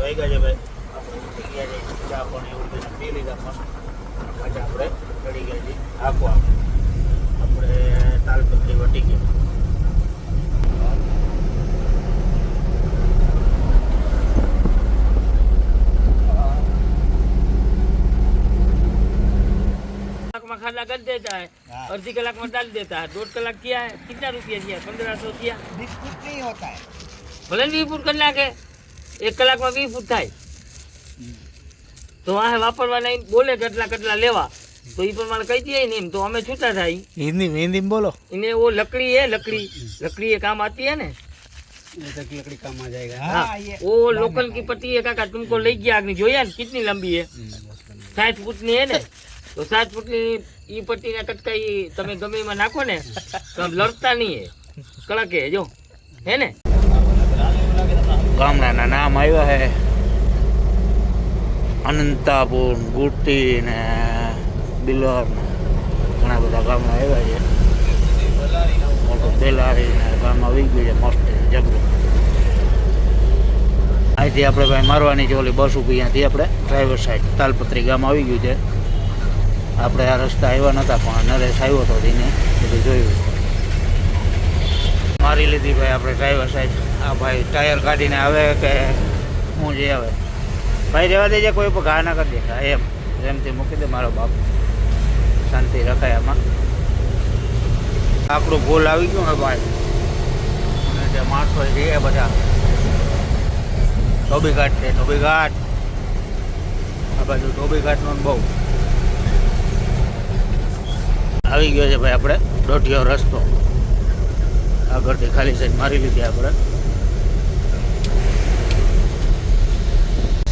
વાગ્યા છે ભાઈ. આપણે ઉઠી ગયા છે, ચા પણ એવું કંઈ પી લીધા મસ્ત. પાછા આપણે ચડી ગયા છીએ આખવા. આપણે તાલપત્રી વટી ગયા. खाना कर देता है, आधी कलाक में डाल देता है. 1.5 कलाक किया है, कितना रुपया दिया? 1500 किया. बिस्कुट नहीं होता है. भले 20 फूट कर नाखे, 1 कलाक में 20 फूट થાય. તો આ વાપરવાના બોલે કેટલા કેટલા લેવા, તો એ પ્રમાણે કહી દે ને એમ તો અમે છૂટા થાય. हिंदी में बोलो. इन्हें वो लकड़ी है, लकड़ी ये काम आती है ना. लकड़ी काम आ जाएगा. हाँ, वो लोकल की पट्टी है काका, तुमको ले गया आगे जोया ने कितनी लंबी है? 60 फूटની है ने. तो 60 ફૂટની ઈ પટ્ટીના કટકા ઈ તમે ગમે એમાં નાખો ને તો લડતા નહીં હે, કડક હે જો હે ને. ગામડાના નામ આવ્યા છે અનંતાપુર, ગુટ્ટી ને બિલોર ને ઘણા બધા ગામડા આવ્યા છે. મોટું બેલારી ને ગામ આવી ગયું છે મસ્ત જબરું. અહીંથી આપણે ભાઈ મારવાની છે ઓલી બસ ઊભી, અહીંયાથી આપણે ડ્રાઈવર સાઈડ તાલપત્રી ગામ આવી ગયું છે. આપણે આ રસ્તા આવ્યા નહોતા પણ નરેશ આવ્યો હતો એને બધું જોયું. મારી લીધી ભાઈ આપણે ડ્રાઈવર સાઈડ. આ ભાઈ ટાયર કાઢીને આવે કે હું જે આવે ભાઈ રહેવા દેજે, કોઈ પણ ઘા ના કરી દે એમ એમથી મૂકી દે મારો બાપ, શાંતિ રખાય આમાં. આપણું ભૂલ આવી ગયું ને ભાઈ, અને જે માણસો છે બધા ધોબી ઘાટ છે, ધોબી ઘાટ આ બાજુ ધોબી ઘાટનો બહુ આવી ગયો છે ભાઈ. આપણે દોઢિયો રસ્તો આગળથી ખાલી સાઈડ મારી લીધી. આપણે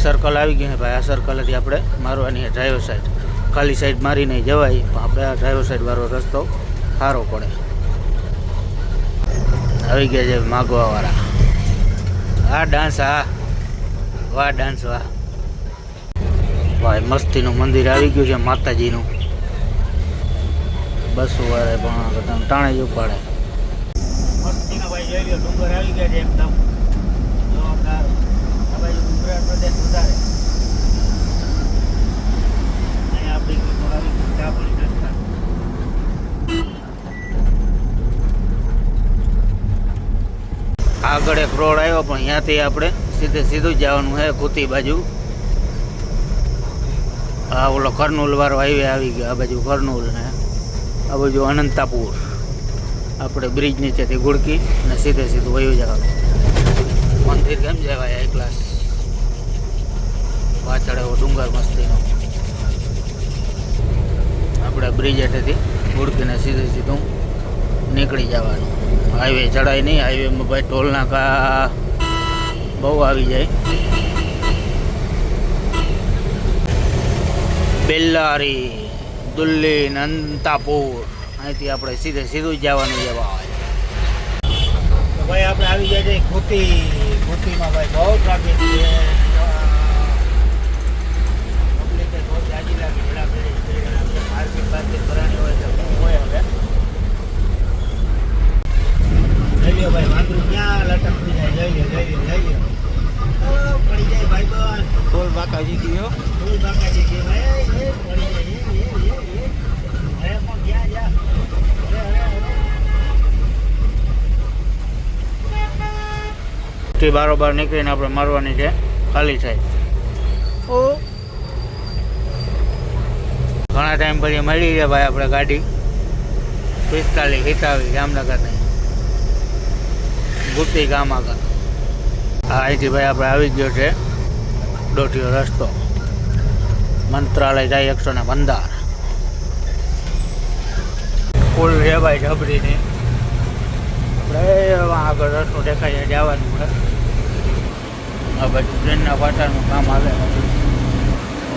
સર્કલ આવી ગયું છે ભાઈ. આ સર્કલથી આપણે મારવાની ડ્રાઈવર સાઈડ, ખાલી સાઈડ મારી નહીં જવાય પણ આપણે આ ડ્રાઈવર સાઈડ વાળો રસ્તો સારો પડે. આવી ગયા છે માગવાવાળા. આ ડાન્સ, આ વાહ ડાન્સ વાહ ભાઈ. મસ્તીનું મંદિર આવી ગયું છે માતાજીનું. બસો વાળે પણ બધા ટાણે જ ઉપાડે. મસ્તીનો ભાઈ જોઈ લો, ડુંગર આવી ગયા છે એકદમ જોરદાર. આ બાજુ ગુજરાત પ્રદેશ વધારે. અહીંયા આપણી આવી ચા પાણી નાસ્તા. આગળ એક રોડ આવ્યો પણ ત્યાંથી આપણે સીધું જ જવાનું છે કુતી બાજુ. આ ઓલો કરનૂલ વાળો હાઈવે આવી ગયો. આ બાજુ કરનૂલ ને આ બાજુ અનંતાપુર. આપણે બ્રિજ નીચેથી ગુડકી અને સીધું વયું જવાનું. મંદિર કેમ જવાય હાઈ ક્લાસ. પાછળ એવો ડુંગર મસ્તીનો. આપણે બ્રિજ હેઠેથી ગુડકીને સીધું નીકળી જવાનું. હાઈવે ચડાય નહીં. હાઈવેમાં ભાઈ ટોલ નાકા બહુ આવી જાય. બેલ્લારી, દુલ્લી, અનંતાપુર, અહીંથી આપણે સીધું જ જવાનું છે ભાઈ. તો ભાઈ આપણે આવી ગયા છે કુતીમાં ભાઈ બહુ ટ્રાફિક છે. પબ્લિક બહુ જાજી લાગી માર્કેટ કરવાની હોય તો શું હોય હવે. જઈ લ્યો ભાઈ, વાંદરું ક્યાં લટકતી જાય. જઈ લ્યો પડી જાય ભાઈ બન. બોલ બાકાજી ગયો, બોલ બાકાજી ગયો ભાઈ. પડી જાય બારોબાર નીકળીને આપણે મારવાની છે ખાલી સાઈડ. ઘણા ટાઈમ પછી મળી છે ભાઈ આપણે ગાડી 45 હિતાવી જામનગરની ગુપ્તી ગામ આગળ. અહીંથી ભાઈ આપણે આવી ગયો છે દોઢિયો રસ્તો. મંત્રાલય જાય 115. પુલ છે ભાઈ ઢબરીની. આપણે આગળ રસ્તો દેખાય જવાનું છે. આ બાજુ ટ્રેનના પાટાનું કામ આવે.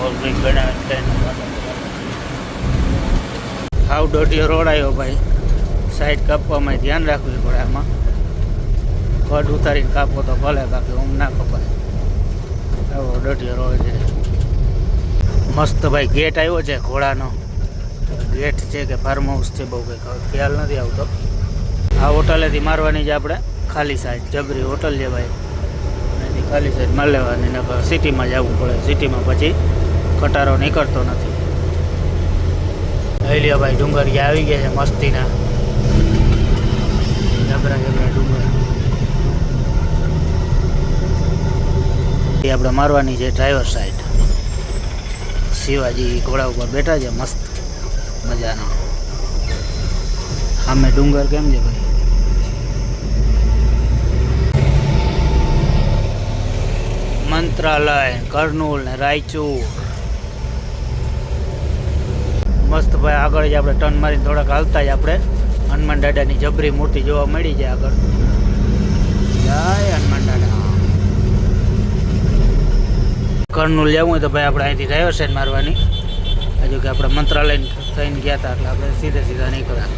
ઓવરબ્રિજ બનાવે ટ્રેનના પાટા. હાવ દોઢિયો રોડ આવ્યો ભાઈ. સાઈડ કાપવામાં ધ્યાન રાખવું પડે. આમાં કડ ઉતારીને કાપો તો ભલે, બાકી ઊંઘ ના કપાય. એવો દોઢિયો રોડ છે. મસ્ત ભાઈ ગેટ આવ્યો છે ઘોડાનો. ગેટ છે કે ફાર્મ હાઉસ છે બહુ કંઈ ખ્યાલ નથી આવતો. આ હોટલેથી મારવાની છે આપણે ખાલી સાઈડ. જબરી હોટલ છે ભાઈ. અહીંથી ખાલી સાઈડ માર લેવાની, નકર સિટીમાં જવું પડે. સિટીમાં પછી કટારો નીકળતો નથી. લ્યો ભાઈ, ડુંગરિયા આવી ગયા છે મસ્તીના. જબરા જબરા ડુંગર. એ આપણે મારવાની છે ડ્રાઈવર સાઈડ. શિવાજી ઘોડા ઉપર બેઠા છે મસ્ત મજાનો. સામે ડુંગર કેમ છે ભાઈ? મંત્રાલય, કર્નૂલ ને રાયચૂર. મસ્ત ભાઈ. આગળ જ આપણે ટર્ન મારીને થોડાક હાલતા જ આપણે હનુમાન દાદાની જબરી મૂર્તિ જોવા મળી છે આગળ. જય હનુમાન દાદા. કર્નૂલ જવું હોય તો ભાઈ આપણે અહીંથી ડ્રાઈવર સાઈડ મારવાની. હજુ કે આપણે મંત્રાલય થઈને ગયા હતા એટલે આપણે સીધા નીકળ્યા.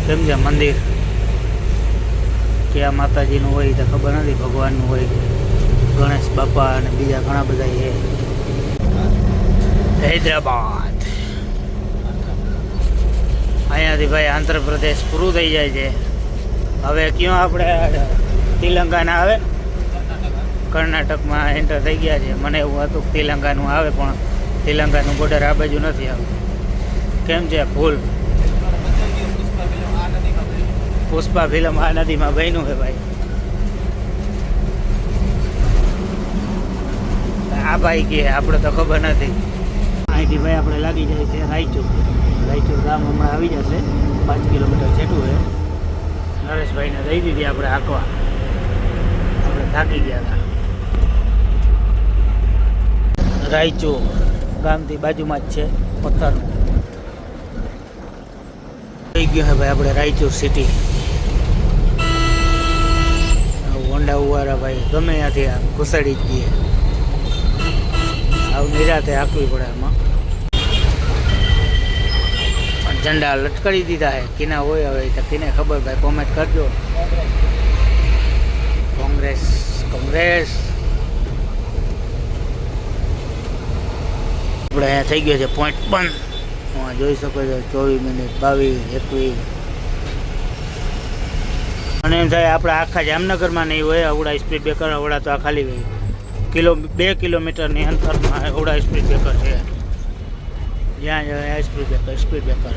કેમ છે મંદિર? ક્યાં માતાજીનું હોય તો ખબર નથી, ભગવાનનું હોય, ગણેશ બાપા અને બીજા ઘણા બધા છે. હૈદરાબાદ. અહીંયાથી ભાઈ આંધ્રપ્રદેશ પૂરું થઈ જાય છે. હવે ક્યાં આપણે તેલંગાના આવે, કર્ણાટકમાં એન્ટર થઈ ગયા છે. મને એવું હતું કે તેલંગાનું આવે, પણ તેલંગાનું બોર્ડર આ બાજુ નથી આવતું. કેમ છે ભૂલ? પુષ્પા ફિલ્મ આ નદીમાં બન્યું છે ભાઈ. આ ભાઈ કે આપણે તો ખબર નથી. અહીંથી ભાઈ આપણે લાગી જાય છે રાયચૂર. રાયચૂર ગામ હમણાં આવી જશે, 5 કિલોમીટર જેટલું છે. નરેશભાઈને દઈ દીધી આપણે હાંકવા. આપણે થાકી ગયા હતા. રાયચૂર ગામથી બાજુમાં જ છે, પથ્થરનું. થઈ ગયું છે ભાઈ આપણે રાયચૂર સિટી. હોન્ડા ઉવારા ભાઈ ગમે ત્યાંથી ઘુસાડી જ દઈએ. આવું નિરાતે હાંકવી પડે આમાં. પણ ઝંડા લટકાડી દીધા છે. કિના હોય હવે તો કિને ખબર ભાઈ, કોમેન્ટ કરજો. કોંગ્રેસ કોંગ્રેસ. આપણે અહીંયા થઈ ગયો છે પોઈન્ટ બંધ. જોઈ શકો છો 24 મિનિટ 22 21. અને એમ થાય આપણે આખા જામનગરમાં નહીં હોય અવડા સ્પીડ બ્રેકર. અવડા તો આ ખાલી 2 કિલોમીટરની અંતરમાં અવડા સ્પીડ બ્રેકર છે. જ્યાં જાય સ્પીડ બ્રેકર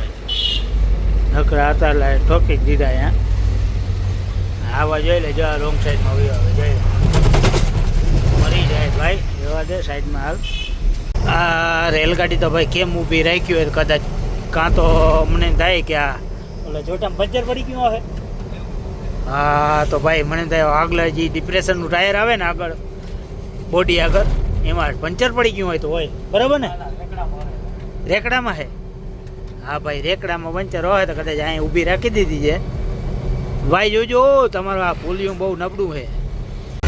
નકરા હતા એટલે ઠોકી જ દીધા. અહીંયા આવા જોઈ લે. જો રોંગ સાઈડમાં હોય હવે જઈ મરી જાય ભાઈ. જવા દે સાઈડમાં હાલ. આ રેલગાડી તો ભાઈ કેમ ઊભી રાખી હોય કદાચ, કાં તો મને થાય કે આ ઓલા જોટામાં પંચર પડી ગયું હવે. હા તો ભાઈ મને થાય આગળ જે ડિપ્રેશનનું ટાયર આવે ને આગળ બોડી આગળ, એમાં પંચર પડી ગયું હોય તો હોય. બરાબર ને? રેકડામાં છે. હા ભાઈ રેકડામાં પંચર હોય તો કદાચ અહીંયા ઊભી રાખી દીધી છે. ભાઈ જોજો તમારું આ પોલિયું બહુ નબળું છે.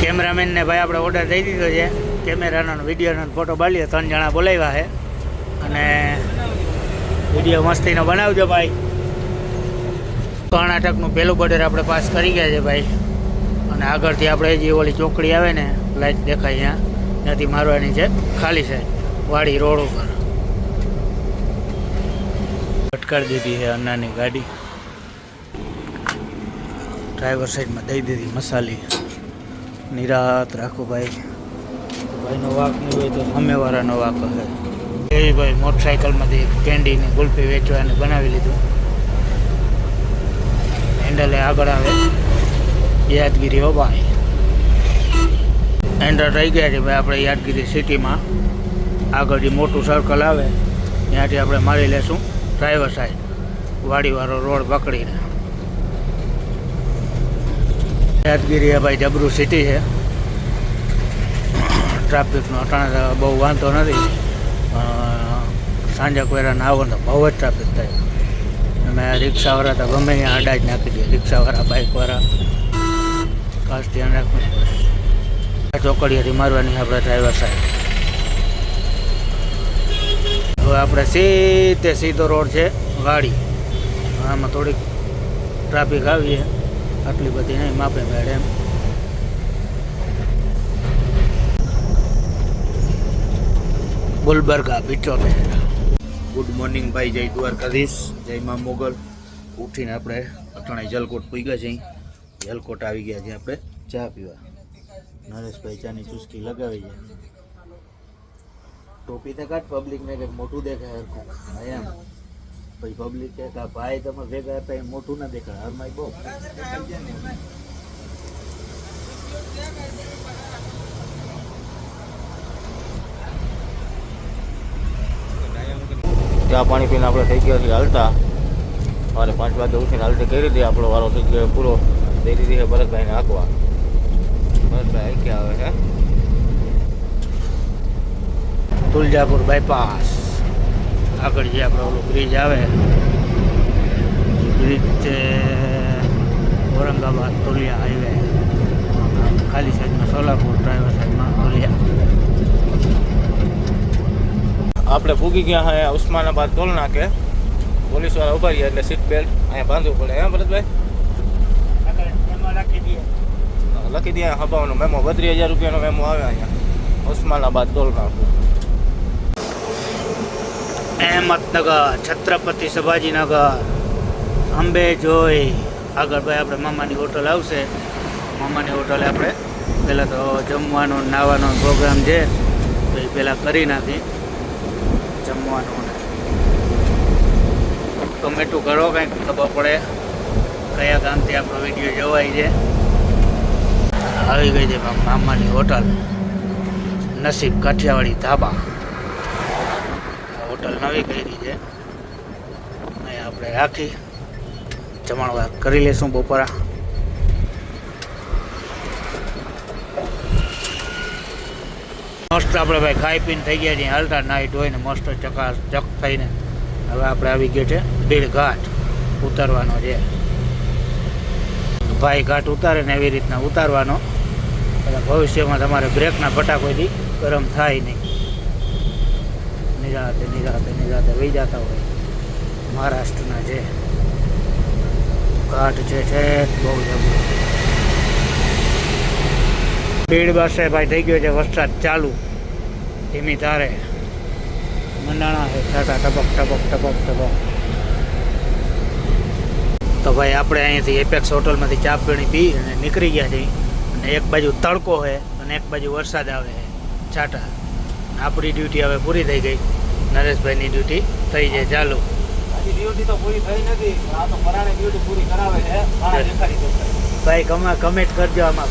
કેમેરામેનને ભાઈ આપણે ઓર્ડર દઈ દીધો છે. કેમેરાનો વિડીયોનો ફોટો બાળીએ. 3 જણા બોલાવ્યા છે અને વિડીયો મસ્તીનો બનાવજો ભાઈ. કર્ણાટકનું પહેલું બોર્ડર આપણે પાસ કરી ગયા છે ભાઈ. અને આગળથી આપણે જે ઓલી ચોકડી આવે ને, લાઈટ દેખાય ત્યાંથી મારવાની છે ખાલી સાઈડ વાડી રોડ ઉપર. અટકાડી દીધી છે અન્નાની ગાડી. ડ્રાઈવર સાઈડમાં દઈ દીધી મસાલી. નિરાત રાખો ભાઈ. ભાઈનો વાક નહીં હોય તો સામેવાળાનો વાક હશે. એવી ભાઈ મોટરસાઇકલમાંથી કેન્ડીને ગુલ્ફી વેચવાને બનાવી લીધું. હેન્ડલે આગળ આવે. યાદગીરી હો ભાઈ. એન્ટર થઈ ગયા છે ભાઈ આપણે યાદગીરી સિટીમાં. આગળ જે મોટું સર્કલ આવે ત્યાંથી આપણે મારી લેશું ડ્રાઈવર સાઈડ વાડીવાળો રોડ પકડીને. યાદગીરી ભાઈ જબરું સિટી છે. ટ્રાફિકનો અટાણે બહુ વાંધો નથી. સાંજે કોયરાને આવો તો બહુ જ ટ્રાફિક થાય. અને રિક્ષાવાળા તો ગમે ત્યાં આડા જ નાખી દે. રિક્ષાવાળા બાઇકવાળા ખાસ ધ્યાન રાખવું પડે. ચોકડીયાથી મારવાની આપણે ડ્રાઈવર સાઈડ. હવે આપણે સીધો રોડ છે વાડી. આમાં થોડીક ટ્રાફિક આવીએ, આટલી બધી નહીં, માપે મેળે એમ. ગુલબર્ગા 75. ગુડ મોર્નિંગ ભાઈ. જય દ્વારકાધીશ, જય મા મોગલ. ઉઠીને આપણે અટાણે જલકોટ પૂગ્યા છીએ. જલકોટ આવી ગયા છીએ આપણે ચા પીવા. નરેશભાઈ ચાની ચુસ્કી લગાવી છે. ટોપી તો કાઢ, પબ્લિક ને કંઈક મોટું દેખાય હરખું એમ. પછી પબ્લિક કે ભાઈ તમે ભેગા હતા એ મોટું ના દેખાય હરમાઈ બહુ. ચા પાણી પીને આપણે થઈ ગયા છીએ હાલતા. મારે 5 વાગે ઉઠીને હાલતી કરી દઈએ. આપણો વારો થઈ ગયો પૂરો. દઈ દીધી છે ભરતભાઈને હાંકવા. ભરતભાઈ ક્યાં આવે છે? તુલજાપુર બાયપાસ આગળ જે આપણે ઓલું બ્રિજ આવે, બ્રિજ છે ઔરંગાબાદ તોલિયા હાઈવે. ખાલી સાઈડમાં સોલાપુર, ડ્રાઈવર સાઈડમાં તોલિયા. આપણે પૂગી ગયા હા ઉસ્માનાબાદ ટોલ નાકે. પોલીસ વાળા ઉભા રહ્યા એટલે સીટ બેલ્ટ અહીંયા બાંધવું પડે. હે ભરતભાઈ? લખી દે હબાવાનો મેમો. 32,000 રૂપિયાનો મેમો આવે અહીંયા ઉસ્માનાબાદ ટોલ નાકું. અહેમદનગર, છત્રપતિ શિવાજીનગર, અંબે જોઈ. આગળ ભાઈ આપણે મામાની હોટલ આવશે. મામાની હોટલે આપણે પહેલાં તો જમવાનો નાવાનો પ્રોગ્રામ છે તો એ પહેલાં કરી નાખી. જમવાનું કમેન્ટું કરો, કંઈક ખબર પડે કયા ગામથી આપણો વિડીયો જોવાય છે. આવી ગઈ છે મામાની હોટલ, નસીબ કાઠિયાવાડી ધાબા. હોટલ નવી કરી છે. અહીંયા આપણે રાખી જમણવાર કરી લેશું બપોરા. મસ્ત આપણે ભાઈ ખાઈ પીને થઈ ગયા છીએ હાલતા, નાહી ધોઈને મસ્ત ચક થઈને હવે આપણે આવી ગયા છે દીડ ઘાટ ઉતારવાનો છે. ભાઈ ઘાટ ઉતારે ને એવી રીતના ઉતારવાનો એટલે ભવિષ્યમાં તમારે બ્રેકના ફટાકોથી ગરમ થાય નહીં. નિરાતે વહી જતા હોય. મહારાષ્ટ્રના છે ઘાટ છે બહુ જબરું. ભીડ પાસે ભાઈ થઈ ગયો છે વરસાદ ચાલુ. ધીમી ધારે મંડાણા છે છાટા ટપક. તો ભાઈ આપણે અહીંયાથી એપેક્સ હોટલમાંથી ચા પાણી પી અને નીકળી ગયા છીએ. અને એક બાજુ તડકો છે અને એક બાજુ વરસાદ આવે છે છાટા. આપણી ડ્યુટી હવે પૂરી થઈ ગઈ. નરેશભાઈની ડ્યુટી થઈ જાય ચાલુ. હજી ડ્યુટી તો પૂરી થઈ નથી. આ તો પરાણે ડ્યુટી પૂરી કરાવે છે. પાણા દેખાડી દો ભાઈ કમેન્ટ કરજો આમાં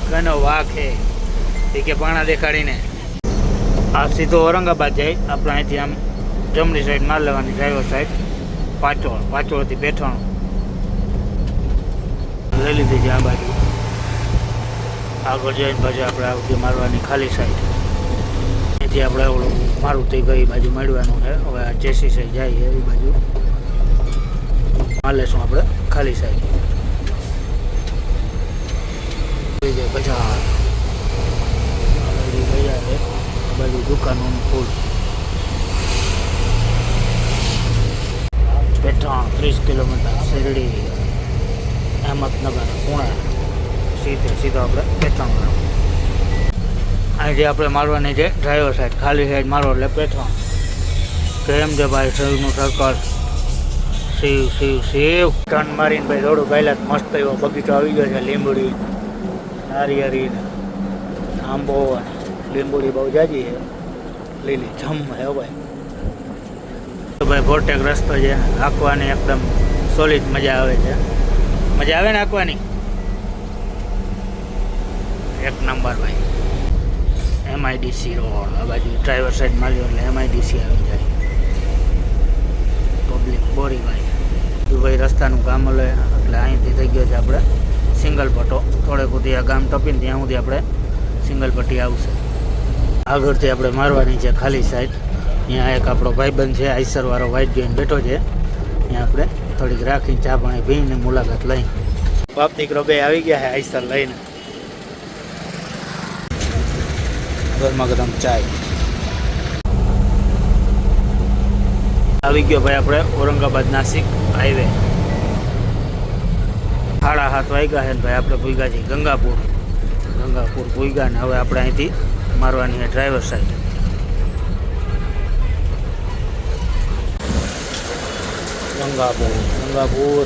ઘણો વાઘ છે એ કે પાણા દેખાડીને. આ સીધો ઔરંગાબાદ જાય. આપણે અહીંથી આમ જમણી સાઈડ માર લેવાની, ડ્રાઈવર સાઈડ પાછળથી બેઠાણું લઈ લીધી છે. આ બાજુ આગળ જઈને પછી આપણે આવતી મારવાની ખાલી સાઈડ. અહીંથી આપણે ઓલું મારુતિ ગઈ બાજુ મળવાનું છે. હવે આ ચેસી સાઈડ જાય એવી બાજુ માર લેશું આપણે ખાલી સાઈડ. બજાર બાજુ દુકાનોનું ફૂલ. પેઠાણ 30 કિલોમીટર, શેરડી, અહેમદનગર, પુણે, સીધો આપણે પેઠાણ. અહીંથી આપણે મારવાની છે ડ્રાઈવર સાઈડ. ખાલી સાઈડ મારો એટલે પેઠાણ. કેમ છે ભાઈ શિવનું સર્કલ? શિવ ટર્ન મારીને ભાઈ થોડું પહેલાં મસ્ત એવો બગીચો આવી ગયો છે. લીંબડી, નારિયેળી, આંબો અને લીંબુડી બહુ જાજી છે. લીલી જમ હે ભાઈ. તો ભાઈ ભોટેક રસ્તો છે. આંકવાની એકદમ સોલિડ મજા આવે છે. મજા આવે ને આંકવાની? એક નંબર ભાઈ. MIDC રોડ આ બાજુ ડ્રાઈવર સાઈડ માર્યો એટલે MIDC આવી જાય. પબ્લિક બોરી ભાઈ. ભાઈ રસ્તાનું કામ લે એટલે અહીંથી થઈ ગયો છે આપણે સિંગલ પટ્ટો. થોડેક સુધી આ ગામ ટપીને ત્યાં સુધી આપણે સિંગલ પટ્ટી આવશે. આગળથી આપણે મારવાની છે ખાલી સાઈડ. અહીંયા એક આપણો ભાઈબંધ છે આઈસરવાળો વાઇટ જોઈને બેઠો છે. ત્યાં આપણે થોડીક રાખીને ચા પાણી પીને મુલાકાત લઈ. બાપ દીકરો બે આવી ગયા છે આઈસર લઈને. ગરમા ગરમ ચાય આવી ગયો ભાઈ આપણે ઔરંગાબાદ નાસિક હાઈવે. 7:30 વાગ્યા છે ને ભાઈ આપણે પૂગ્યા છીએ ગંગાપુર પૂગ્યા ને હવે આપણે અહીંથી મારવાની છે ડ્રાઈવર સાઈડ. ગંગાપુર